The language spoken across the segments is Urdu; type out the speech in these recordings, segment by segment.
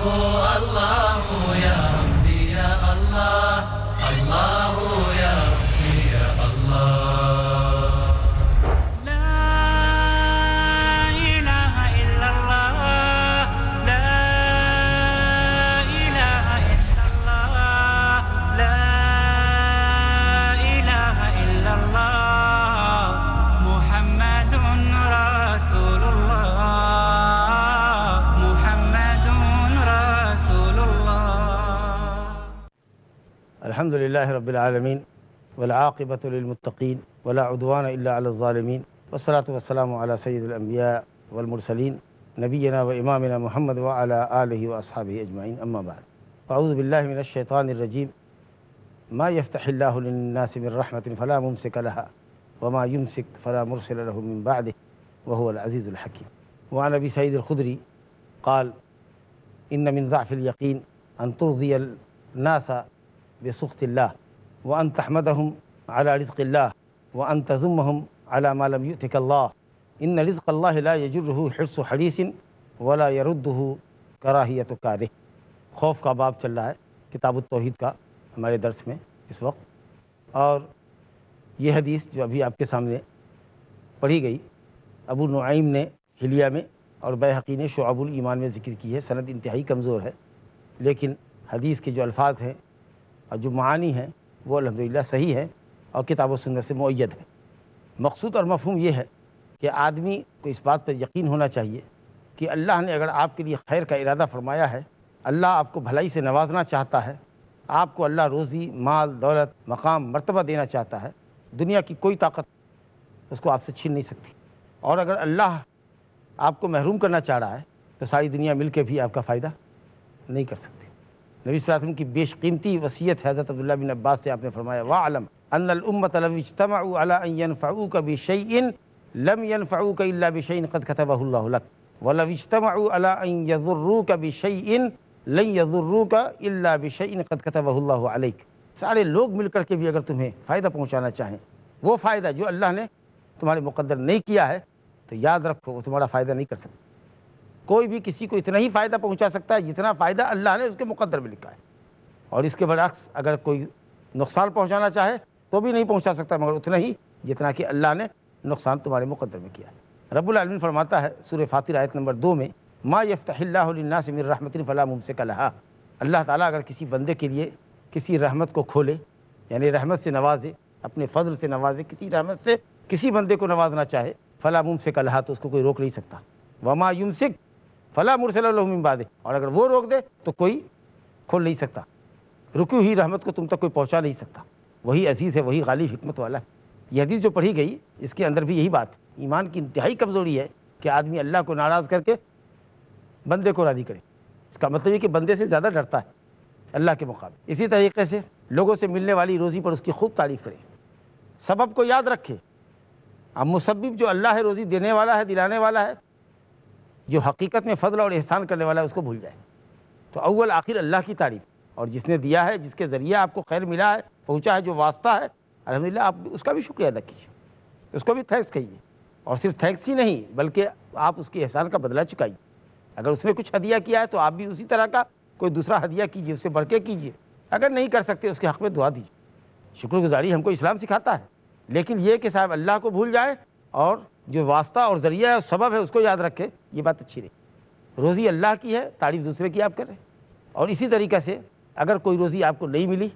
الله يا ربي يا الله، الله يا ربي يا الله. لا إله إلا الله، لا إله إلا الله، لا إله إلا الله، محمد رسول الله، محمد رسول الله. الحمد لله رب العالمين والعاقبة للمتقين ولا عدوان إلا على الظالمين، والصلاة والسلام على سيد الأنبياء والمرسلين نبينا وإمامنا محمد وعلى آله وأصحابه أجمعين، أما بعد. أعوذ بالله من الشيطان الرجيم. ما يفتح الله للناس من رحمة فلا ممسك لها وما يمسك فلا مرسل له من بعده وهو العزيز الحكيم. وعن أبي سعيد الخدري قال: إن من ضعف اليقين أن ترضي الناس بسخط الله، وأن تحمدهم على رزق الله، وأن تذمهم على ما لم يؤتك الله. إن رزق الله لا يجره حرص حريص ولا يرده کراہیت کارہ. خوف کا باب چل رہا ہے کتاب التوحید کا ہمارے درس میں اس وقت، اور یہ حدیث جو ابھی آپ کے سامنے پڑھی گئی ابو نعیم نے حلیہ میں اور بیہقی نے شعب الایمان میں ذکر کی ہے. سند انتہائی کمزور ہے، لیکن حدیث کے جو الفاظ ہیں اور جو معانی ہیں وہ الحمدللہ صحیح ہے اور کتاب و سنت سے مؤید ہے. مقصود اور مفہوم یہ ہے کہ آدمی کو اس بات پر یقین ہونا چاہیے کہ اللہ نے اگر آپ کے لیے خیر کا ارادہ فرمایا ہے، اللہ آپ کو بھلائی سے نوازنا چاہتا ہے، آپ کو اللہ روزی، مال، دولت، مقام، مرتبہ دینا چاہتا ہے، دنیا کی کوئی طاقت اس کو آپ سے چھین نہیں سکتی. اور اگر اللہ آپ کو محروم کرنا چاہ رہا ہے تو ساری دنیا مل کے بھی آپ کا فائدہ نہیں کر سکتی. نبی صلی اللہ علیہ وسلم کی بیش قیمتی وصیت ہے حضرت عبداللہ بن عباس سے، آپ نے فرمایا: وَاعْلَمْ أَنَّ الْأُمَّةَ لَوْ اجْتَمَعُوا عَلَىٰ أَن يَنْفَعُوكَ بِشَيْءٍ لَمْ يَنْفَعُوكَ إِلَّا بِشَيْءٍ قَدْ كَتَبَهُ اللَّهُ لَكَ وَلَوْ اجْتَمَعُوا عَلَىٰ أَن يَضُرُّوكَ بِشَيْءٍ لَن يَضُرُّوكَ إِلَّا بِشَيْءٍ قَدْ كَتَبَهُ اللَّهُ عَلَيْكَ. سارے لوگ مل کر کے بھی اگر تمہیں فائدہ پہنچانا چاہیں، وہ فائدہ جو اللہ نے تمہارے مقدر نہیں کیا ہے، تو یاد رکھو وہ تمہارا فائدہ نہیں کر سکتا. کوئی بھی کسی کو اتنا ہی فائدہ پہنچا سکتا ہے جتنا فائدہ اللہ نے اس کے مقدر میں لکھا ہے، اور اس کے برعکس اگر کوئی نقصان پہنچانا چاہے تو بھی نہیں پہنچا سکتا مگر اتنا ہی جتنا کہ اللہ نے نقصان تمہارے مقدر میں کیا ہے. رب العالمین فرماتا ہے سورہ فاطر آیت نمبر 2 میں: ما یفتح اللہ للناس من رحمت فلا ممسک لها. اللہ تعالیٰ اگر کسی بندے کے لیے کسی رحمت کو کھولے، یعنی رحمت سے نوازے، اپنے فضل سے نوازے، کسی رحمت سے کسی بندے کو نوازنا چاہے، فلا ممسک لها، تو اس کو کوئی روک نہیں سکتا. وما یمسک فلا مرسل له من بعده، اور اگر وہ روک دے تو کوئی کھول نہیں سکتا. رکی ہوئی رحمت کو تم تک کوئی پہنچا نہیں سکتا. وہی عزیز ہے، وہی غالب، حکمت والا ہے. یہ حدیث جو پڑھی گئی اس کے اندر بھی یہی بات ہے. ایمان کی انتہائی کمزوری ہے کہ آدمی اللہ کو ناراض کر کے بندے کو راضی کرے. اس کا مطلب یہ کہ بندے سے زیادہ ڈرتا ہے اللہ کے مقابلے. اسی طریقے سے لوگوں سے ملنے والی روزی پر اس کی خوب تعریف کرے، سبب کو یاد رکھے. اب مسبب جو اللہ ہے، روزی دینے والا ہے، دلانے والا ہے، جو حقیقت میں فضل اور احسان کرنے والا ہے، اس کو بھول جائے. تو اول آخر اللہ کی تعریف، اور جس نے دیا ہے، جس کے ذریعے آپ کو خیر ملا ہے، پہنچا ہے، جو واسطہ ہے، الحمدللہ آپ اس کا بھی شکریہ ادا کیجیے، اس کو بھی تھینکس کہیے. اور صرف تھینکس ہی نہیں بلکہ آپ اس کے احسان کا بدلہ چکائیے. اگر اس نے کچھ ہدیہ کیا ہے تو آپ بھی اسی طرح کا کوئی دوسرا ہدیہ کیجیے، اس سے بڑھ کے کیجیے. اگر نہیں کر سکتے اس کے حق میں دعا دیجیے. شکر گزاری ہم کو اسلام سکھاتا ہے، لیکن یہ کہ صاحب اللہ کو بھول جائے اور جو واسطہ اور ذریعہ ہے، سبب ہے، اس کو یاد رکھے، یہ بات اچھی رہی. روزی اللہ کی ہے، تعریف دوسرے کی آپ کر رہے ہیں. اور اسی طریقے سے اگر کوئی روزی آپ کو نہیں ملی،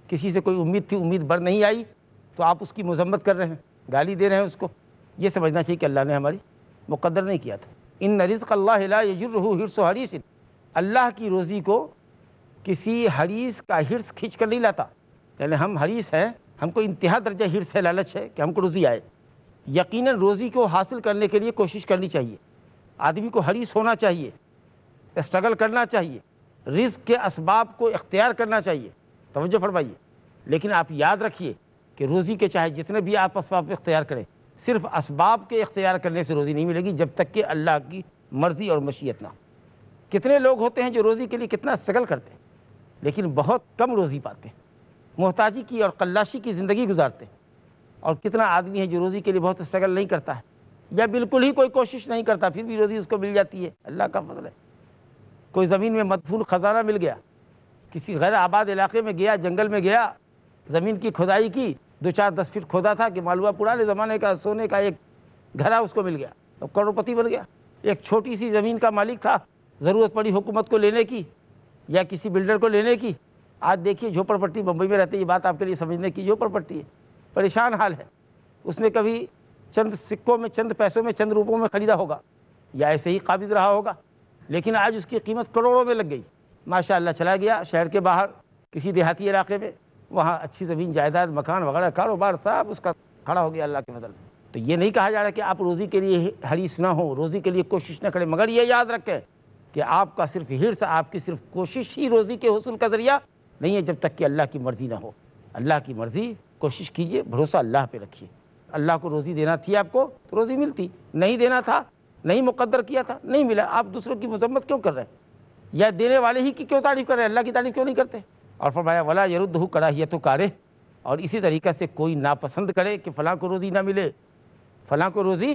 کسی سے کوئی امید تھی، امید بڑھ نہیں آئی، تو آپ اس کی مذمت کر رہے ہیں، گالی دے رہے ہیں اس کو. یہ سمجھنا چاہیے کہ اللہ نے ہماری مقدر نہیں کیا تھا. ان رزق اللہ لا یجرہ حرص حریص. اللہ کی روزی کو کسی حریص کا حرص کھینچ کر نہیں لاتا. یعنی ہم حریص ہیں، ہم کو انتہا درجہ حرص ہے، لالچ ہے کہ ہم کو روزی آئے. یقیناً روزی کو حاصل کرنے کے لیے کوشش کرنی چاہیے. آدمی کو حریص ہونا چاہیے، اسٹرگل کرنا چاہیے، رزق کے اسباب کو اختیار کرنا چاہیے. توجہ فرمائیے. لیکن آپ یاد رکھیے کہ روزی کے چاہے جتنے بھی آپ اسباب اختیار کریں، صرف اسباب کے اختیار کرنے سے روزی نہیں ملے گی جب تک کہ اللہ کی مرضی اور مشیت نہ ہو. کتنے لوگ ہوتے ہیں جو روزی کے لیے کتنا اسٹرگل کرتے ہیں لیکن بہت کم روزی پاتے ہیں، محتاجی کی اور قلاشی کی زندگی گزارتے ہیں. اور کتنا آدمی ہے جو روزی کے لیے بہت اسٹرگل نہیں کرتا ہے یا بالکل ہی کوئی کوشش نہیں کرتا، پھر بھی روزی اس کو مل جاتی ہے. اللہ کا فضل ہے. کوئی زمین میں مدفون خزانہ مل گیا، کسی غیر آباد علاقے میں گیا، جنگل میں گیا، زمین کی کھدائی کی، 2-4-10 فٹ کھودا تھا کہ معلوم پرانے زمانے کا سونے کا ایک گھرا اس کو مل گیا، اب کروڑپتی بن گیا۔ ایک چھوٹی سی زمین کا مالک تھا، ضرورت پڑی حکومت کو لینے کی یا کسی بلڈر کو لینے کی، آج دیکھیے جھوپڑ پٹی بمبئی میں رہتے، یہ بات آپ کے لیے سمجھنے کی، جھوپڑ پٹی ہے، پریشان حال ہے۔ اس نے کبھی چند سکوں میں، چند پیسوں میں، چند روپوں میں خریدا ہوگا یا ایسے ہی قابض رہا ہوگا، لیکن آج اس کی قیمت کروڑوں میں لگ گئی۔ ماشاء اللہ چلا گیا شہر کے باہر کسی دیہاتی علاقے میں، وہاں اچھی زمین جائیداد، مکان وغیرہ، کاروبار سب اس کا کھڑا ہو گیا اللہ کے فضل سے۔ تو یہ نہیں کہا جا رہا کہ آپ روزی کے لیے حریص نہ ہوں، روزی کے لیے کوشش نہ کریں، مگر یہ یاد رکھیں کہ آپ کا صرف حرص، آپ کی صرف کوشش ہی روزی کے حصول کا ذریعہ نہیں ہے، جب تک کہ اللہ کی مرضی نہ ہو۔ اللہ کی مرضی، کوشش کیجئے، بھروسہ اللہ پہ رکھیے۔ اللہ کو روزی دینا تھی آپ کو تو روزی ملتی، نہیں دینا تھا، نہیں مقدر کیا تھا، نہیں ملا۔ آپ دوسروں کی مذمت کیوں کر رہے ہیں، یا دینے والے ہی کی کیوں تعریف کر رہے ہیں، اللہ کی تعریف کیوں نہیں کرتے؟ اور فرمایا ولا یردہ کراہیۃ کارہ، اور اسی طریقے سے کوئی ناپسند کرے کہ فلاں کو روزی نہ ملے، فلاں کو روزی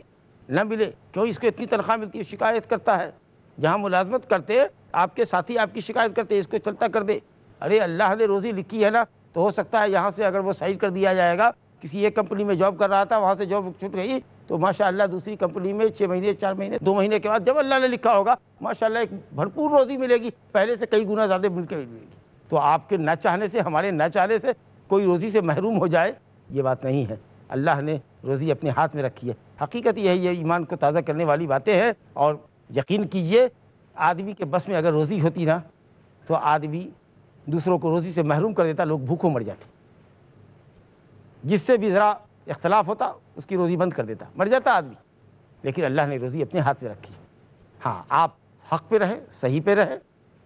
نہ ملے، کیوں اس کو اتنی تنخواہ ملتی ہے، شکایت کرتا ہے، جہاں ملازمت کرتے آپ کے ساتھی آپ کی شکایت کرتے، اس کو چلتا کر دے۔ ارے اللہ نے روزی لکھی ہے نا، تو ہو سکتا ہے یہاں سے اگر وہ سائڈ کر دیا جائے گا، کسی ایک کمپنی میں جاب کر رہا تھا، وہاں سے جاب چھوٹ گئی تو ماشاءاللہ دوسری کمپنی میں 6 مہینے، 4 مہینے، 2 مہینے کے بعد جب اللہ نے لکھا ہوگا ماشاءاللہ ایک بھرپور روزی ملے گی، پہلے سے کئی گنا زیادہ مل کے ملے گی۔ تو آپ کے نہ چاہنے سے، ہمارے نہ چاہنے سے کوئی روزی سے محروم ہو جائے، یہ بات نہیں ہے۔ اللہ نے روزی اپنے ہاتھ میں رکھی ہے۔ حقیقت یہ ہے، یہ ایمان کو تازہ کرنے والی باتیں ہیں، اور یقین کیجئے آدمی کے بس میں اگر روزی ہوتی نا تو آدمی دوسروں کو روزی سے محروم کر دیتا، لوگ بھوکوں مر جاتے، جس سے بھی ذرا اختلاف ہوتا اس کی روزی بند کر دیتا، مر جاتا آدمی۔ لیکن اللہ نے روزی اپنے ہاتھ میں رکھی۔ ہاں، آپ حق پہ رہیں، صحیح پہ رہیں،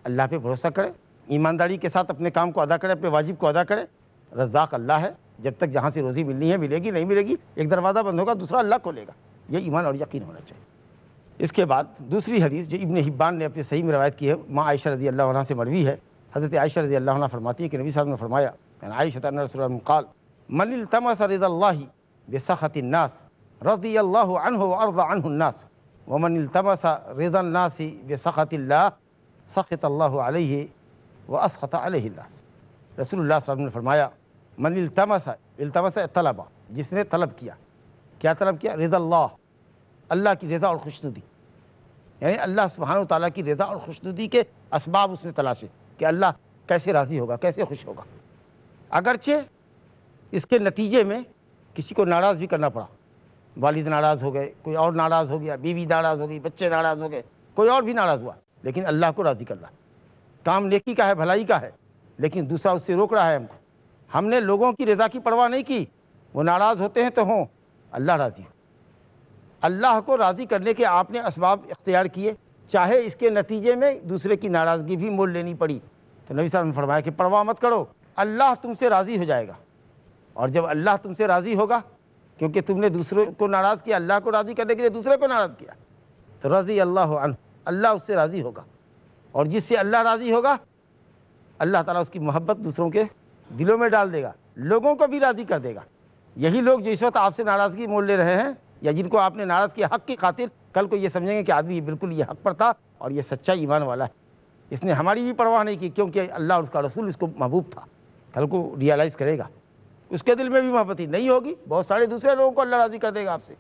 اللہ پہ بھروسہ کریں، ایمانداری کے ساتھ اپنے کام کو ادا کریں، اپنے واجب کو ادا کریں۔ رزاق اللہ ہے، جب تک جہاں سے روزی ملنی ہے ملے گی، نہیں ملے گی ایک دروازہ بند ہوگا دوسرا اللہ کھولے گا، یہ ایمان اور یقین ہونا چاہیے۔ اس کے بعد دوسری حدیث جو ابن حبان نے اپنے صحیح میں روایت کی ہے، ماں عائشہ رضی اللہ عنہ سے مروی ہے۔ حضرت عائشہ رضی اللہ عنہ فرماتی ہے کہ نبی صاحب نے فرمایا، عائشہ ان رسول اللہ قال من التمس رضا اللہ بسخط الناس رضی اللہ عنہ وارضى عنہ الناس ومن التمس رضا الناس بسخط اللہ سخط اللہ علیہ واسخط علیہ الناس۔ رسول اللہ صلی اللہ علیہ وسلم نے فرمایا، من التمس طلبہ، جس نے طلب کیا، کیا طلب کیا؟ رضا اللہ، اللہ کی رضا اور خوشنودی، یعنی اللہ سبحانہ و تعالیٰ کی رضا اور خوشنودی کے اسباب اس نے تلاشے کہ اللہ کیسے راضی ہوگا، کیسے خوش ہوگا۔ اگرچہ اس کے نتیجے میں کسی کو ناراض بھی کرنا پڑا، والد ناراض ہو گئے، کوئی اور ناراض ہو گیا، بیوی ناراض ہو گئی، بچے ناراض ہو گئے، کوئی اور بھی ناراض ہوا، لیکن اللہ کو راضی کرنا، کام نیکی کا ہے، بھلائی کا ہے، لیکن دوسرا اس سے روک رہا ہے ہم کو۔ ہم نے لوگوں کی رضا کی پرواہ نہیں کی، وہ ناراض ہوتے ہیں تو ہوں، اللہ راضی ہو۔ اللہ کو راضی کرنے کے آپ نے اسباب اختیار کیے، چاہے اس کے نتیجے میں دوسرے کی ناراضگی بھی مول لینی پڑی، تو نبی صاحب نے فرمایا کہ پرواہ مت کرو، اللہ تم سے راضی ہو جائے گا۔ اور جب اللہ تم سے راضی ہوگا، کیونکہ تم نے دوسروں کو ناراض کیا، اللہ کو راضی کرنے کے لیے دوسرے کو ناراض کیا، تو رضی اللہ عنہ، اللہ اس سے راضی ہوگا، اور جس سے اللہ راضی ہوگا اللہ تعالیٰ اس کی محبت دوسروں کے دلوں میں ڈال دے گا، لوگوں کو بھی راضی کر دے گا۔ یہی لوگ جو اس وقت آپ سے ناراضگی مول لے رہے ہیں، یا جن کو آپ نے ناراض کیا حق کی خاطر، کل کو یہ سمجھیں گے کہ آدمی بالکل یہ حق پر تھا اور یہ سچا ایمان والا ہے، اس نے ہماری بھی پرواہ نہیں کی، کیونکہ اللہ اور اس کا رسول اس کو محبوب تھا۔ کل کو ریئلائز کرے گا، اس کے دل میں بھی محبت ہی نہیں ہوگی، بہت سارے دوسرے لوگوں کو اللہ راضی کر دے گا آپ سے۔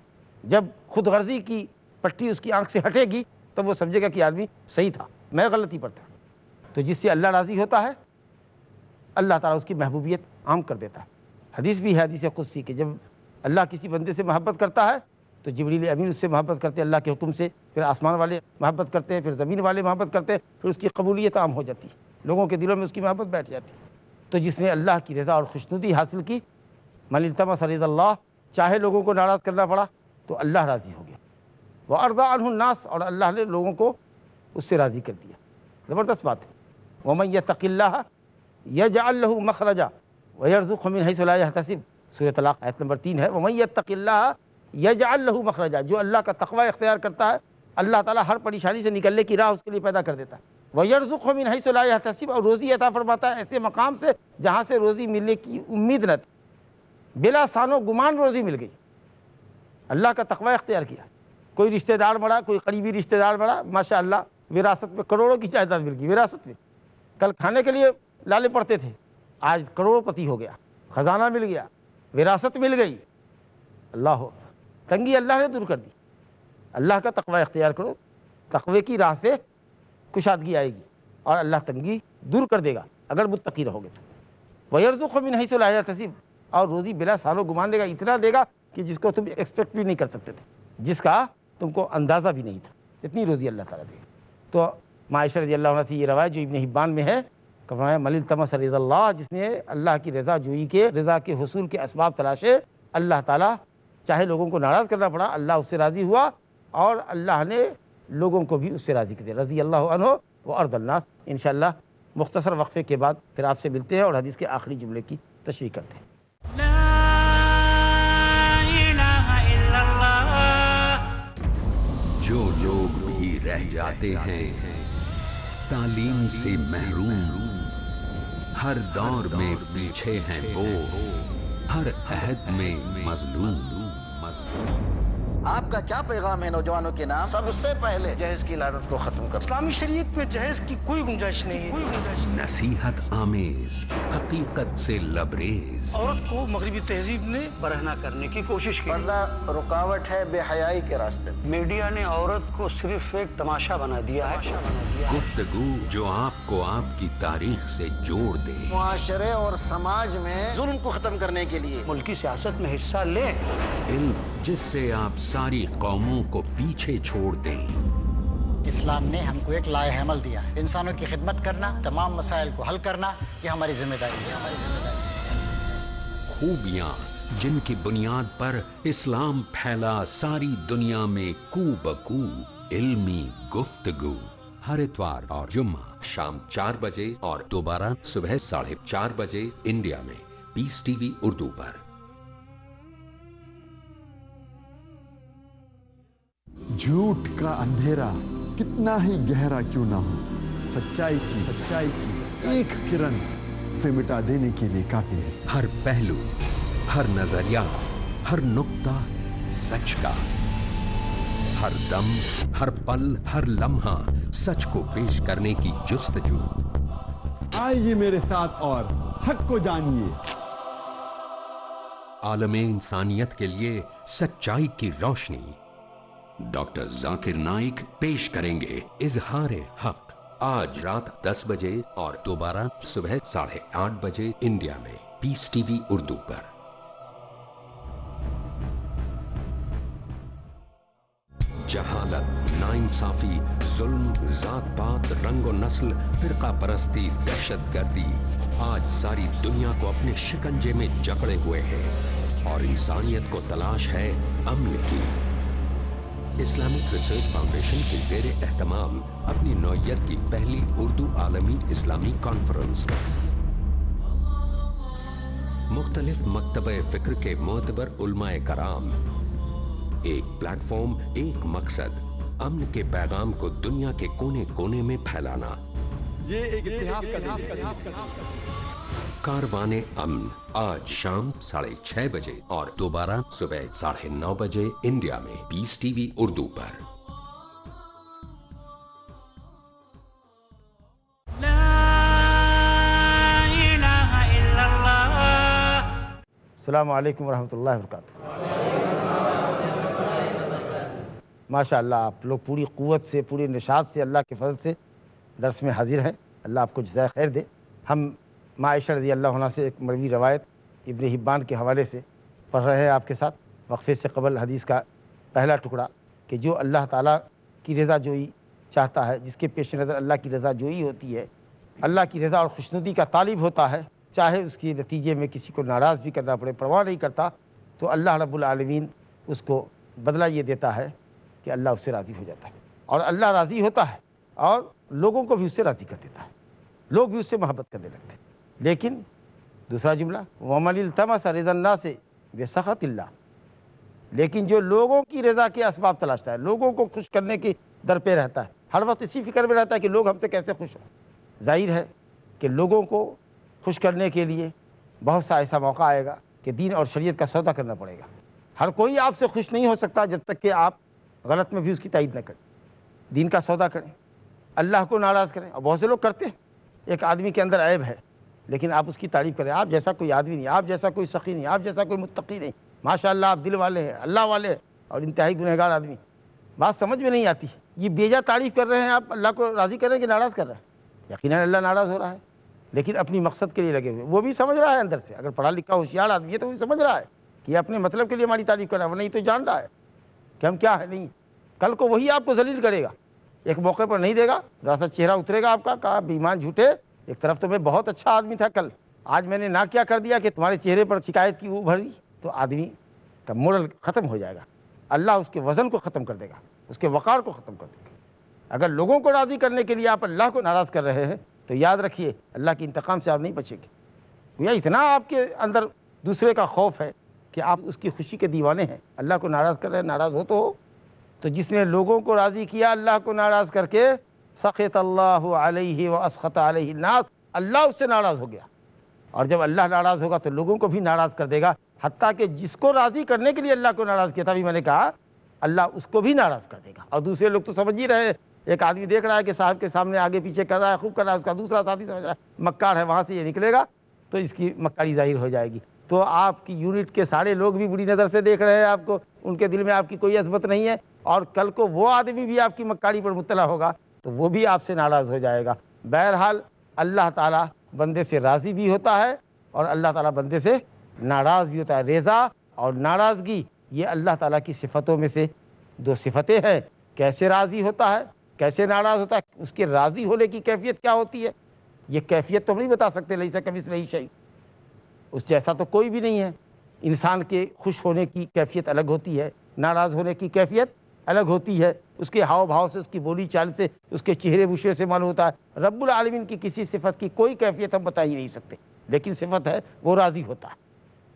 جب خود غرضی کی پٹی اس کی آنکھ سے ہٹے گی تب وہ سمجھے گا کہ آدمی صحیح تھا، میں غلطی پر تھا۔ تو جس سے اللہ راضی ہوتا ہے اللہ تعالیٰ اس کی محبوبیت عام کر دیتا ہے۔ حدیث بھی ہے، حدیث قدسی، کہ جب اللہ کسی بندے سے محبت کرتا ہے تو جبریل امین اس سے محبت کرتے ہیں اللہ کے حکم سے، پھر آسمان والے محبت کرتے ہیں، پھر زمین والے محبت کرتے ہیں، پھر اس کی قبولیت عام ہو جاتی ہے، لوگوں کے دلوں میں اس کی محبت بیٹھ جاتی ہے۔ تو جس نے اللہ کی رضا اور خوشنودی حاصل کی، من التمس رضا اللہ، چاہے لوگوں کو ناراض کرنا پڑا تو اللہ راضی ہو گیا، وارضى عنہ الناس، اور اللہ نے لوگوں کو اس سے راضی کر دیا۔ زبردست بات ہے۔ ومن یتق اللہ یجعل له مخرجا ویرزقہ من حیث لا یحتسب، سورۃ طلاق آیت نمبر 3 ہے۔ ومن یتق اللہ یجعل له مخرجا، جو اللہ کا تقوی اختیار کرتا ہے اللہ تعالیٰ ہر پریشانی سے نکلنے کی راہ اس کے لیے پیدا کر دیتا ہے۔ ویرزقہ من حیث لا یحتسب، اور روزی عطا فرماتا ہے ایسے مقام سے جہاں سے روزی ملنے کی امید نہ تھی، بلا سان و گمان روزی مل گئی، اللہ کا تقوی اختیار کیا۔ کوئی رشتہ دار مڑا، کوئی قریبی رشتہ دار مڑا، ماشاء اللہ وراثت میں کروڑوں کی جائیداد مل گئی وراثت میں. کل کھانے کے لیے لالے پڑتے تھے, آج کروڑوں پتی ہو گیا, خزانہ مل گیا, وراثت مل گئی. اللہ ہو, تنگی اللہ نے دور کر دی. اللہ کا تقوی اختیار کرو, تقوی کی راہ سے کشادگی آئے گی اور اللہ تنگی دور کر دے گا اگر متقی رہو گے تو. وَيَرْزُقْهُ مِنْ حَيْثُ لَا يَحْتَسِبُ, اور روزی بلا سال و گمان دے گا, اتنا دے گا کہ جس کو تم ایکسپیکٹ بھی نہیں کر سکتے تھے, جس کا تم کو اندازہ بھی نہیں تھا, اتنی روزی اللہ تعالیٰ دے گا. تو عائشہ رضی اللہ عنہ سے یہ روایت جو ابن حبان میں ہے, فرمایا من التمس رضا اللہ, جس نے اللہ کی رضا جوئی کے, رضا کے حصول کے اسباب تلاشے, اللہ تعالیٰ چاہے لوگوں کو ناراض کرنا پڑا, اللہ اس سے راضی ہوا اور اللہ نے لوگوں کو بھی اس سے راضی کر دیا. رضی اللہ عنہ و ارض الناس. انشاءاللہ مختصر وقفے کے بعد پھر آپ سے ملتے ہیں اور حدیث کے آخری جملے کی تشریح کرتے ہیں. جو لوگ بھی رہ جاتے ہیں تعلیم سے محروم, ہر دور میں پیچھے ہیں وہ, ہر عہد میں مظلوم. آپ کا کیا پیغام ہے نوجوانوں کے نام؟ سب سے پہلے جہیز کی لعنت کو ختم کرو. اسلامی شریعت میں جہیز کی کوئی گنجائش نہیں ہے. نصیحت آمیز, حقیقت سے لبریز, عورت کو مغربی تہذیب نے برہنہ کرنے کی کوشش کی. پردہ رکاوٹ ہے بے حیائی کے راستے. میڈیا نے عورت کو صرف ایک تماشا بنا دیا ہے. گفتگو جو آپ کو آپ کی تاریخ سے جوڑ دے, معاشرے اور سماج میں ظلم کو ختم کرنے کے لیے ملکی سیاست میں حصہ لیں. علم جس سے آپ ساری قوموں کو پیچھے چھوڑ دیں. اسلام نے ہم کو ایک لائحہ عمل دیا ہے, انسانوں کی خدمت کرنا, تمام مسائل کو حل کرنا, یہ ہماری ذمہ داری ہے. خوبیاں جن کی بنیاد پر اسلام پھیلا ساری دنیا میں کو بکو, علمی گفتگو, ہر اتوار اور جمعہ شام 4 بجے اور دوبارہ صبح 4:30 بجے انڈیا میں پیس ٹی وی اردو پر. جھوٹ کا اندھیرا کتنا ہی گہرا کیوں نہ ہو, سچائی کی ایک کرن سے مٹا دینے کے لیے کافی ہے. ہر پہلو, ہر نظریہ, ہر نقطہ سچ کا, ہر دم, ہر پل, ہر لمحہ سچ کو پیش کرنے کی جستجو. آئیے میرے ساتھ اور حق کو جانیے. عالم انسانیت کے لیے سچائی کی روشنی. ڈاکٹر ذاکر نائک پیش کریں گے اظہار حق, آج رات 10 بجے اور دوبارہ صبح 8:30 بجے انڈیا میں پیس ٹی وی اردو پر. جہالت, ناانصافی, ظلم, ذات پات, رنگ و نسل, فرقہ پرستی, دہشت گردی آج ساری دنیا کو اپنے شکنجے میں جکڑے ہوئے ہیں اور انسانیت کو تلاش ہے امن کی. اسلامک ریسرچ فاؤنڈیشن کے زیر اہتمام اپنی نوعیت کی پہلی اردو عالمی اسلامی کانفرنس, مختلف مکتبہ فکر کے معتبر علماء کرام, ایک پلیٹ فارم, ایک مقصد, امن کے پیغام کو دنیا کے کونے کونے میں پھیلانا. یہ ایک اتحاد کا کاروان امن, آج شام 6:30 بجے اور دوبارہ صبح 9:30 بجے انڈیا میں پیس ٹی وی اردو پر. السلام علیکم ورحمۃ اللہ وبرکاتہ. ماشاء اللہ آپ لوگ پوری قوت سے, پوری نشاط سے اللہ کے فضل سے درس میں حاضر ہیں. اللہ آپ کو جزائے خیر دے. ہم عائشہ رضی اللہ عنہ سے ایک مروی روایت ابن حبان کے حوالے سے پڑھ رہے ہیں آپ کے ساتھ. وقفے سے قبل حدیث کا پہلا ٹکڑا کہ جو اللہ تعالیٰ کی رضا جوئی چاہتا ہے, جس کے پیش نظر اللہ کی رضا جوئی ہوتی ہے, اللہ کی رضا اور خوشنودی کا طالب ہوتا ہے, چاہے اس کے نتیجے میں کسی کو ناراض بھی کرنا پڑے, پرواہ نہیں کرتا, تو اللہ رب العالمین اس کو بدلہ یہ دیتا ہے کہ اللہ اس سے راضی ہو جاتا ہے. اور اللہ راضی ہوتا ہے اور لوگوں کو بھی اس سے راضی کر دیتا ہے, لوگ بھی اس سے محبت کرنے لگتے ہیں. لیکن دوسرا جملہ وَمَنِ الْتَمَسَ رِضَا النَّاسِ بِسَخَطِ اللَّهِ, لیکن جو لوگوں کی رضا کے اسباب تلاشتا ہے, لوگوں کو خوش کرنے کی در پہ رہتا ہے, ہر وقت اسی فکر میں رہتا ہے کہ لوگ ہم سے کیسے خوش ہوں. ظاہر ہے کہ لوگوں کو خوش کرنے کے لیے بہت سا ایسا موقع آئے گا کہ دین اور شریعت کا سودا کرنا پڑے گا. ہر کوئی آپ سے خوش نہیں ہو سکتا جب تک کہ آپ غلط میں بھی اس کی تائید نہ کریں. دین کا سودا کریں, اللہ کو ناراض کریں. اور بہت سے لوگ کرتے ہیں. ایک آدمی کے اندر عیب ہے لیکن آپ اس کی تعریف کریں. آپ جیسا کوئی آدمی نہیں, آپ جیسا کوئی سخی نہیں, آپ جیسا کوئی متقی نہیں, ماشاء اللہ آپ دل والے ہیں, اللہ والے ہیں, اور انتہائی گنہگار آدمی. بات سمجھ میں نہیں آتی. یہ بیجا تعریف کر رہے ہیں آپ, اللہ کو راضی کر رہے ہیں کہ ناراض کر رہے ہیں؟ یقیناً اللہ ناراض ہو رہا ہے, لیکن اپنی مقصد کے لیے لگے ہوئے. وہ بھی سمجھ رہا ہے اندر سے, اگر پڑھا لکھا ہوشیار آدمی ہے تو وہ سمجھ رہا ہے کہ یہ اپنے مطلب کے لیے ہماری تعریف کر رہا ہے, وہ نہیں تو جان رہا ہے کہ ہم کیا ہے نہیں. کل کو وہی آپ کو ذلیل کرے گا, ایک موقع پر نہیں دے گا, ذرا سا چہرہ اترے گا آپ کا, کہا بیمان جھوٹے, ایک طرف تو میں بہت اچھا آدمی تھا کل, آج میں نے نہ کیا کر دیا کہ تمہارے چہرے پر شکایت کی وہ بھری, تو آدمی کا مورل ختم ہو جائے گا. اللہ اس کے وزن کو ختم کر دے گا, اس کے وقار کو ختم کر دے گا. اگر لوگوں کو راضی کرنے کے لیے آپ اللہ کو ناراض کر رہے ہیں تو یاد رکھیے اللہ کے انتقام سے آپ نہیں بچیں گے. گویا اتنا آپ کے اندر دوسرے کا خوف ہے کہ آپ اس کی خوشی کے دیوانے ہیں. اللہ کو ناراض کر رہے ہیں, ناراض ہو تو جس نے لوگوں کو راضی کیا اللہ کو ناراض کر کے, سخط اللہ علیہ واسخط علیہ الناس, اللہ اس سے ناراض ہو گیا. اور جب اللہ ناراض ہوگا تو لوگوں کو بھی ناراض کر دے گا, حتیٰ کہ جس کو راضی کرنے کے لیے اللہ کو ناراض کیا تھا, بھی میں نے کہا اللہ اس کو بھی ناراض کر دے گا. اور دوسرے لوگ تو سمجھ ہی رہے, ایک آدمی دیکھ رہا ہے کہ صاحب کے سامنے آگے پیچھے کر رہا ہے, خوب کر رہا ہے, اس کا دوسرا ساتھی سمجھ رہا ہے مکار ہے, وہاں سے یہ نکلے گا تو اس کی مکاری ظاہر ہو جائے گی. تو آپ کی یونٹ کے سارے لوگ بھی بری نظر سے دیکھ رہے ہیں آپ کو, ان کے دل میں آپ کی کوئی عظمت نہیں ہے, اور کل کو وہ آدمی بھی آپ کی مکاری پر مطلع ہوگا تو وہ بھی آپ سے ناراض ہو جائے گا. بہرحال اللہ تعالیٰ بندے سے راضی بھی ہوتا ہے اور اللہ تعالیٰ بندے سے ناراض بھی ہوتا ہے. رضا اور ناراضگی یہ اللہ تعالیٰ کی صفتوں میں سے دو صفتیں ہیں. کیسے راضی ہوتا ہے, کیسے ناراض ہوتا ہے, اس کے راضی ہونے کی کیفیت کیا ہوتی ہے, یہ کیفیت تو ہم نہیں بتا سکتے. لیسا کمثلہ شیء, اس جیسا تو کوئی بھی نہیں ہے. انسان کے خوش ہونے کی کیفیت الگ ہوتی ہے, ناراض ہونے کی کیفیت الگ ہوتی ہے. اس کے ہاؤ بھاؤ سے, اس کی بولی چال سے, اس کے چہرے بشرے سے معلوم ہوتا ہے. رب العالمین کی کسی صفت کی کوئی کیفیت ہم بتا ہی نہیں سکتے, لیکن صفت ہے وہ راضی ہوتا ہے.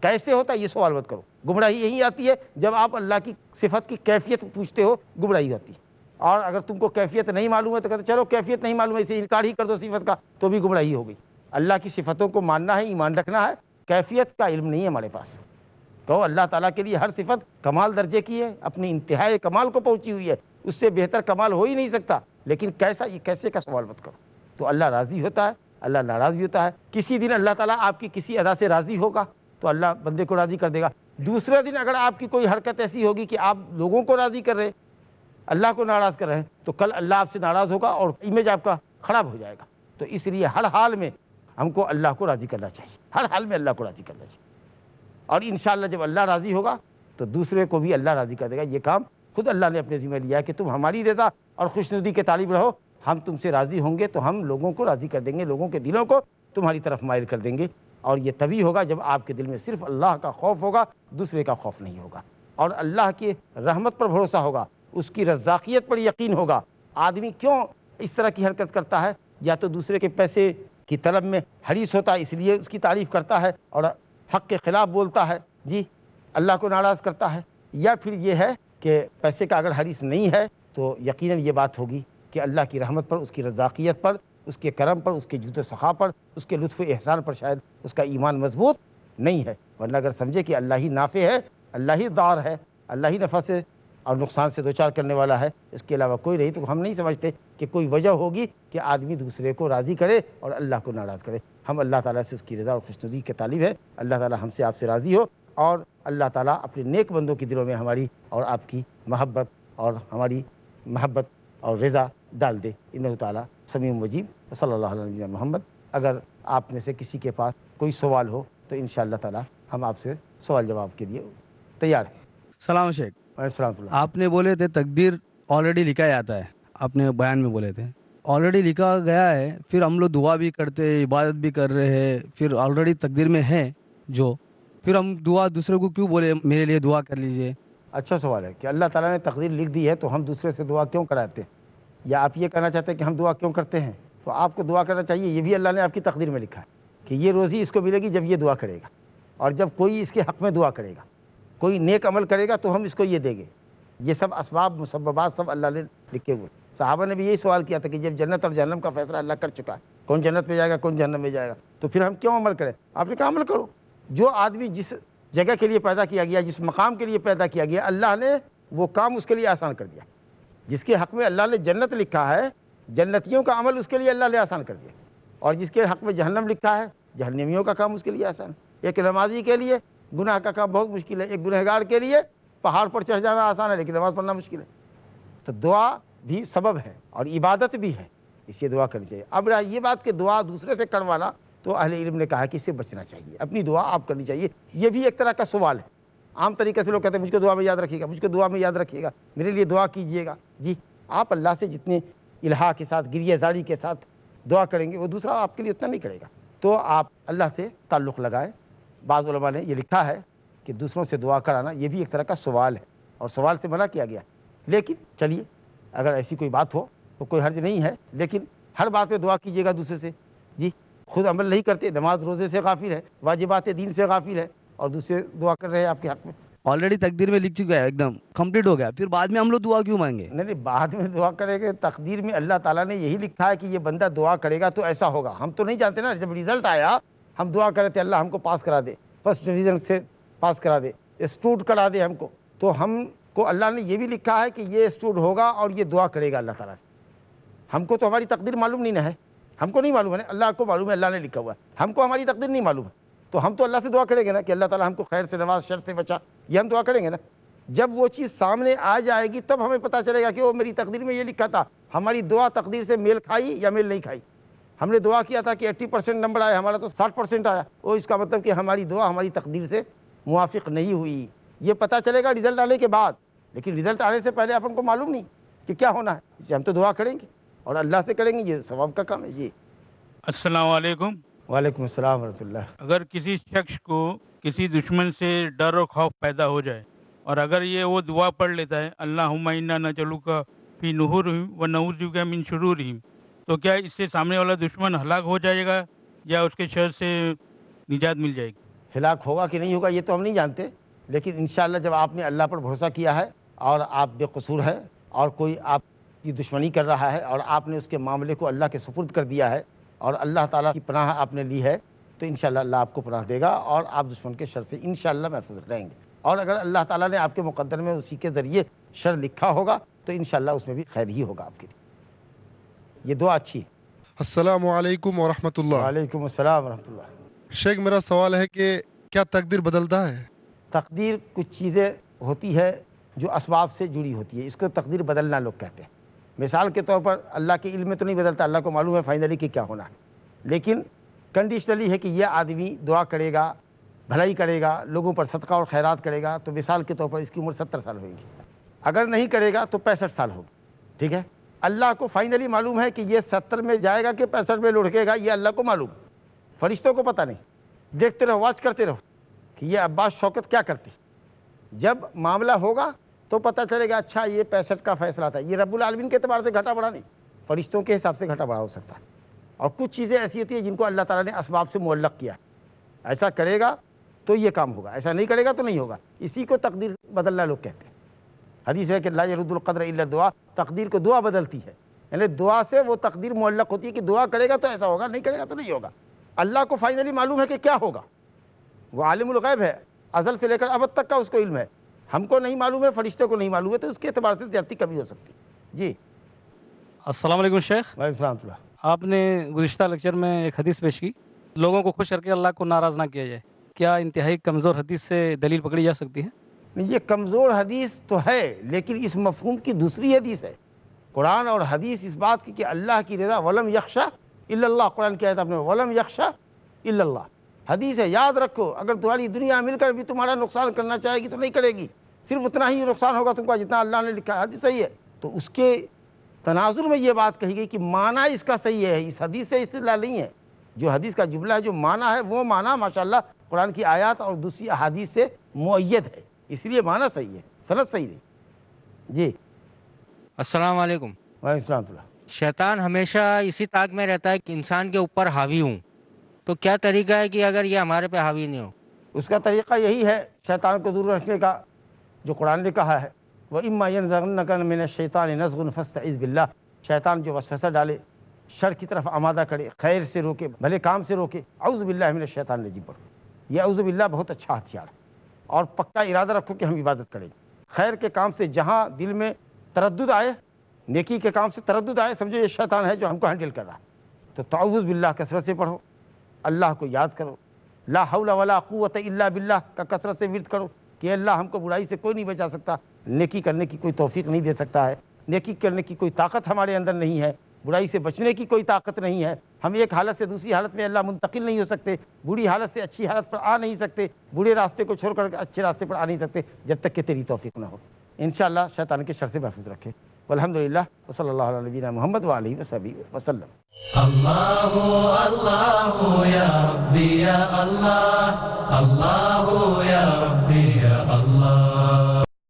کیسے ہوتا ہے یہ سوال مت کرو, گمراہی یہی آتی ہے جب آپ اللہ کی صفت کی کیفیت پوچھتے ہو, گمراہی ہوتی ہے. اور اگر تم کو کیفیت نہیں معلوم ہے تو کہتے چلو کیفیت نہیں معلوم ہے, اسے انکار ہی کر دو صفت کا, تو بھی گمراہی ہو گئی. اللہ کی صفتوں کو ماننا ہے, ایمان رکھنا ہے, کیفیت کا علم نہیں ہے ہمارے پاس. کہو اللہ تعالیٰ کے لیے ہر صفت کمال درجے کی ہے, اپنی انتہائی کمال کو پہنچی ہوئی ہے, اس سے بہتر کمال ہو ہی نہیں سکتا. لیکن کیسا, یہ کیسے کا سوال مت کرو. تو اللہ راضی ہوتا ہے, اللہ ناراض بھی ہوتا ہے. کسی دن اللہ تعالیٰ آپ کی کسی ادا سے راضی ہوگا تو اللہ بندے کو راضی کر دے گا. دوسرے دن اگر آپ کی کوئی حرکت ایسی ہوگی کہ آپ لوگوں کو راضی کر رہے ہیں, اللہ کو ناراض کر رہے ہیں, تو کل اللہ آپ سے ناراض ہوگا اور امیج آپ کا خراب ہو جائے گا. تو اس لیے ہر حال میں ہم کو اللہ کو راضی کرنا چاہیے, ہر حال میں اللہ کو راضی کرنا چاہیے. اور انشاءاللہ جب اللہ راضی ہوگا تو دوسرے کو بھی اللہ راضی کر دے گا. یہ کام خود اللہ نے اپنے ذمہ لیا ہے کہ تم ہماری رضا اور خوشنودی کے طالب رہو, ہم تم سے راضی ہوں گے تو ہم لوگوں کو راضی کر دیں گے, لوگوں کے دلوں کو تمہاری طرف مائل کر دیں گے. اور یہ تبھی ہوگا جب آپ کے دل میں صرف اللہ کا خوف ہوگا, دوسرے کا خوف نہیں ہوگا, اور اللہ کی رحمت پر بھروسہ ہوگا, اس کی رزاقیت پر یقین ہوگا. آدمی کیوں اس طرح کی حرکت کرتا ہے, یا تو دوسرے کے پیسے کی طلب میں حریص ہوتا ہے اس لیے اس کی تعریف کرتا ہے اور حق کے خلاف بولتا ہے, جی اللہ کو ناراض کرتا ہے, یا پھر یہ ہے کہ پیسے کا اگر حریص نہیں ہے تو یقیناً یہ بات ہوگی کہ اللہ کی رحمت پر, اس کی رزاقیت پر, اس کے کرم پر, اس کے جود و سخا پر, اس کے لطف و احسان پر شاید اس کا ایمان مضبوط نہیں ہے. ورنہ اگر سمجھے کہ اللہ ہی نافع ہے, اللہ ہی دار ہے, اللہ ہی نفع سے اور نقصان سے دوچار کرنے والا ہے, اس کے علاوہ کوئی نہیں, تو ہم نہیں سمجھتے کہ کوئی وجہ ہوگی کہ آدمی دوسرے کو راضی کرے اور اللہ کو ناراض کرے. ہم اللہ تعالیٰ سے اس کی رضا اور خوشنودی کے طالب ہے. اللہ تعالیٰ ہم سے آپ سے راضی ہو, اور اللہ تعالیٰ اپنے نیک بندوں کے دلوں میں ہماری اور آپ کی محبت اور ہماری محبت اور رضا ڈال دے. انہ تعالیٰ سمیع مجیب. صلی اللہ علیہ وسلم محمد. اگر آپ میں سے کسی کے پاس کوئی سوال ہو تو انشاءاللہ تعالیٰ ہم آپ سے سوال جواب کے لیے تیار ہیں. سلام شیخ. السلام علیکم. آپ نے بولے تھے تقدیر آلریڈی لکھا جاتا ہے, آپ نے بیان میں بولے تھے آلریڈی لکھا گیا ہے, پھر ہم لوگ دعا بھی کرتے, عبادت بھی کر رہے ہیں, پھر آلریڈی تقدیر میں ہے جو, پھر ہم دعا دوسرے کو کیوں بولے میرے لیے دعا کر لیجئے؟ اچھا سوال ہے کہ اللہ تعالیٰ نے تقدیر لکھ دی ہے تو ہم دوسرے سے دعا کیوں کراتے ہیں, یا آپ یہ کہنا چاہتے ہیں کہ ہم دعا کیوں کرتے ہیں؟ تو آپ کو دعا کرنا چاہیے, یہ بھی اللہ نے آپ کی تقدیر میں لکھا ہے کہ یہ روزی اس کو ملے گی جب یہ دعا کرے گا, اور جب کوئی اس کے حق میں دعا کرے گا, کوئی نیک عمل کرے گا تو ہم اس کو یہ دیں گے. یہ سب اسباب مسببات سب اللہ نے لکھے ہوئے. صحابہ نے بھی یہی سوال کیا تھا کہ جب جنت اور جہنم کا فیصلہ اللہ کر چکا ہے, کون جنت میں جائے گا کون جہنم میں جائے گا, تو پھر ہم کیوں عمل کریں؟ آپ نے کہا عمل کرو. جو آدمی جس جگہ کے لیے پیدا کیا گیا, جس مقام کے لیے پیدا کیا گیا, اللہ نے وہ کام اس کے لیے آسان کر دیا. جس کے حق میں اللہ نے جنت لکھا ہے جنتیوں کا عمل اس کے لیے اللہ نے آسان کر دیا، اور جس کے حق میں جہنم لکھا ہے جہنمیوں کا کام اس کے لیے آسان ہے۔ ایک نمازی کے لیے گناہ کا کام بہت مشکل ہے، ایک گنہگار کے لیے پہاڑ پر چڑھ جانا آسان ہے لیکن نماز پڑھنا مشکل ہے۔ تو دعا بھی سبب ہے اور عبادت بھی ہے، اس لیے دعا کرنی چاہیے۔ اب رہا یہ بات کہ دعا دوسرے سے کروانا، تو اہل علم نے کہا کہ اس سے بچنا چاہیے، اپنی دعا آپ کرنی چاہیے۔ یہ بھی ایک طرح کا سوال ہے۔ عام طریقے سے لوگ کہتے ہیں مجھ کو دعا میں یاد رکھیے گا، مجھ کو دعا میں یاد رکھیے گا، میرے لیے دعا کیجیے گا۔ جی آپ اللہ سے جتنے الہا کے ساتھ گریہ زاری کے ساتھ دعا کریں گے وہ دوسرا آپ کے لیے اتنا نہیں کرے گا۔ تو آپ اللہ سے تعلق لگائیں۔ بعض علماء نے یہ لکھا ہے کہ دوسروں سے دعا کرانا یہ بھی ایک طرح کا سوال ہے اور سوال سے منع کیا گیا، لیکن چلیے اگر ایسی کوئی بات ہو تو کوئی حرج نہیں ہے، لیکن ہر بات پہ دعا کیجیے گا دوسرے سے۔ جی خود عمل نہیں کرتے، نماز روزے سے غافل ہے، واجبات دین سے غافل ہے، اور دوسرے دعا کر رہے ہیں آپ کے حق میں۔ آلریڈی تقدیر میں لکھ چکا ہے، ایک دم کمپلیٹ ہو گیا، پھر بعد میں ہم لوگ دعا کیوں مانگے؟ نہیں بعد میں دعا کریں گے، تقدیر میں اللہ تعالیٰ نے یہی لکھا ہے کہ یہ بندہ دعا کرے گا تو ایسا ہوگا۔ ہم تو نہیں جانتے نا، جب رزلٹ آیا ہم دعا کرے تھے اللہ ہم کو پاس کرا دے، فرسٹ ڈویژن سے پاس کرا دے، اسٹوڈ کرا دے ہم کو، تو ہم کو اللہ نے یہ بھی لکھا ہے کہ یہ اسٹوڈ ہوگا اور یہ دعا کرے گا اللہ تعالیٰ سے۔ ہم کو تو ہماری تقدیر معلوم نہیں ہے، ہم کو نہیں معلوم ہے، اللہ کو معلوم ہے، اللہ نے لکھا ہوا ہے، ہم کو ہماری تقدیر نہیں معلوم ہے، تو ہم تو اللہ سے دعا کریں گے نا کہ اللہ تعالیٰ ہم کو خیر سے نواز، شر سے بچا، یہ ہم دعا کریں گے نا۔ جب وہ چیز سامنے آ جائے گی تب ہمیں پتہ چلے گا کہ وہ میری تقدیر میں یہ لکھا تھا، ہماری دعا تقدیر سے میل کھائی یا میل نہیں کھائی۔ ہم نے دعا کیا تھا کہ 80% نمبر آئے، ہمارا تو 60% آیا، وہ اس کا مطلب کہ ہماری دعا ہماری تقدیر سے موافق نہیں ہوئی۔ یہ پتہ چلے گا رزلٹ آنے کے بعد، لیکن رزلٹ آنے سے پہلے اپن کو معلوم نہیں کہ کیا ہونا ہے۔ ہم تو دعا کریں گے اور اللہ سے کریں گے، یہ ثواب کا کام ہے۔ جی السلام علیکم۔ وعلیکم السلام ورحمۃ اللہ۔ اگر کسی شخص کو کسی دشمن سے ڈر اور خوف پیدا ہو جائے اور اگر یہ وہ دعا پڑھ لیتا ہے اللہم انا نجعلک فی نحورہم ونعوذ بک من شرورہم، تو کیا اس سے سامنے والا دشمن ہلاک ہو جائے گا یا اس کے شر سے نجات مل جائے گی؟ ہلاک ہوگا کہ نہیں ہوگا یہ تو ہم نہیں جانتے، لیکن انشاءاللہ جب آپ نے اللہ پر بھروسہ کیا ہے اور آپ بے قصور ہے اور کوئی آپ کی دشمنی کر رہا ہے اور آپ نے اس کے معاملے کو اللہ کے سپرد کر دیا ہے اور اللہ تعالیٰ کی پناہ آپ نے لی ہے، تو انشاءاللہ اللہ آپ کو پناہ دے گا اور آپ دشمن کے شر سے انشاءاللہ محفوظ رہیں گے۔ اور اگر اللہ تعالیٰ نے آپ کے مقدر میں اسی کے ذریعے شر لکھا ہوگا تو انشاءاللہ اس میں بھی خیر ہی ہوگا آپ کے لیے۔ یہ دعا اچھی ہے۔ السلام علیکم ورحمۃ اللہ۔ وعلیکم السلام ورحمۃ اللہ۔ شیخ میرا سوال ہے کہ کیا تقدیر بدلتا ہے؟ تقدیر کچھ چیزیں ہوتی ہے جو اسباب سے جڑی ہوتی ہے، اس کو تقدیر بدلنا لوگ کہتے ہیں۔ مثال کے طور پر اللہ کے علم میں تو نہیں بدلتا، اللہ کو معلوم ہے فائنلی کہ کیا ہونا ہے، لیکن کنڈیشنلی ہے کہ یہ آدمی دعا کرے گا، بھلائی کرے گا، لوگوں پر صدقہ اور خیرات کرے گا، تو مثال کے طور پر اس کی عمر 70 سال ہوگی، اگر نہیں کرے گا تو 65 سال ہوگی، ٹھیک ہے۔ اللہ کو فائنلی معلوم ہے کہ یہ 70 میں جائے گا کہ 65 میں لڑکے گا، یہ اللہ کو معلوم، فرشتوں کو پتہ نہیں۔ دیکھتے رہو، واچ کرتے رہو کہ یہ عباس شوکت کیا کرتے۔ جب معاملہ ہوگا تو پتہ چلے گا اچھا یہ 65 کا فیصلہ تھا۔ یہ رب العالمین کے اعتبار سے گھٹا بڑھا نہیں، فرشتوں کے حساب سے گھٹا بڑھا ہو سکتا ہے۔ اور کچھ چیزیں ایسی ہوتی ہیں جن کو اللہ تعالیٰ نے اسباب سے معلق کیا، ایسا کرے گا تو یہ کام ہوگا، ایسا نہیں کرے گا تو نہیں ہوگا، اسی کو تقدیر بدلنا لوگ کہتے ہیں۔ حدیث ہے کہ لا يرد القدر الا الدعاء، تقدیر کو دعا بدلتی ہے، یعنی دعا سے وہ تقدیر معلق ہوتی ہے کہ دعا کرے گا تو ایسا ہوگا، نہیں کرے گا تو نہیں ہوگا۔ اللہ کو فائنلی معلوم ہے کہ کیا ہوگا، وہ عالم الغیب ہے، ازل سے لے کر ابد تک کا اس کو علم ہے، ہم کو نہیں معلوم ہے، فرشتے کو نہیں معلوم ہے، تو اس کے اعتبار سے زیادتی کبھی ہو سکتی ہے۔ جی السلام علیکم شیخ۔ وعلیکم السلام۔ آپ نے گزشتہ لیکچر میں ایک حدیث پیش کی، لوگوں کو خوش کر کے اللہ کو ناراض نہ کیا جائے، کیا انتہائی کمزور حدیث سے دلیل پکڑی جا سکتی ہے؟ یہ کمزور حدیث تو ہے، لیکن اس مفہوم کی دوسری حدیث ہے۔ قرآن اور حدیث اس بات کی کہ اللہ کی رضا، ولم یخشا الا اللہ، قرآن کی آیت آپ نے ولم یخشا الا اللہ، حدیث ہے، یاد رکھو اگر تمہاری دنیا مل کر بھی تمہارا نقصان کرنا چاہے گی تو نہیں کرے گی، صرف اتنا ہی نقصان ہوگا تم کو جتنا اللہ نے لکھا ہے، حدیث صحیح ہے۔ تو اس کے تناظر میں یہ بات کہی گئی کہ معنی اس کا صحیح ہے، اس حدیث سے استدلال نہیں ہے، جو حدیث کا جملہ ہے، جو معنی ہے وہ معنی ماشاءاللہ قرآن کی آیات اور دوسری احادیث سے مؤید ہے، اس لیے معنی صحیح ہے، سند صحیح نہیں۔ جی السلام علیکم۔ وعلیکم السلام۔ شیطان ہمیشہ اسی طاق میں رہتا ہے کہ انسان کے اوپر حاوی ہوں، تو کیا طریقہ ہے کہ اگر یہ ہمارے پہ حاوی نہیں ہو؟ اس کا طریقہ یہی ہے شیطان کو دور رکھنے کا، جو قرآن نے کہا ہے وَإِمَّا يَنزَغَنَّكَ مِنَ الشَّيْطَانِ نَزْغٌ فَاسْتَعِذْ بِاللَّهِ، شیطان جو وسوسہ ڈالے، شر کی طرف آمادہ کرے، خیر سے روکے، بھلے کام سے روکے، اعوذ باللہ من الشیطان الرجیم پڑھو۔ یہ اعوذ باللہ بہت اچھا ہتھیار ہے، اور پکا ارادہ رکھو کہ ہم عبادت کریں، خیر کے کام سے جہاں دل میں تردد آئے نیکی کے کام سے تردد آئے سمجھو یہ شیطان ہے جو ہم کو ہینڈل کر رہا ہے، تو تعوذ باللہ کثرت سے پڑھو، اللہ کو یاد کرو، لا حول ولا قوت الا باللہ کا کثرت سے ورد کرو کہ اللہ ہم کو برائی سے کوئی نہیں بچا سکتا، نیکی کرنے کی کوئی توفیق نہیں دے سکتا ہے، نیکی کرنے کی کوئی طاقت ہمارے اندر نہیں ہے، برائی سے بچنے کی کوئی طاقت نہیں ہے، ہم ایک حالت سے دوسری حالت میں اللہ منتقل نہیں ہو سکتے، بری حالت سے اچھی حالت پر آ نہیں سکتے، برے راستے کو چھوڑ کر اچھے راستے پر آ نہیں سکتے جب تک کہ تیری توفیق نہ ہو۔ انشاءاللہ شیطان کے شر سے محفوظ رکھے۔ والحمدللہ وصلی اللہ علی نبینا محمد وآلہ وصحبہ وسلم۔ اللہ اللہ یا ربی یا اللہ، اللہ یا ربی یا اللہ۔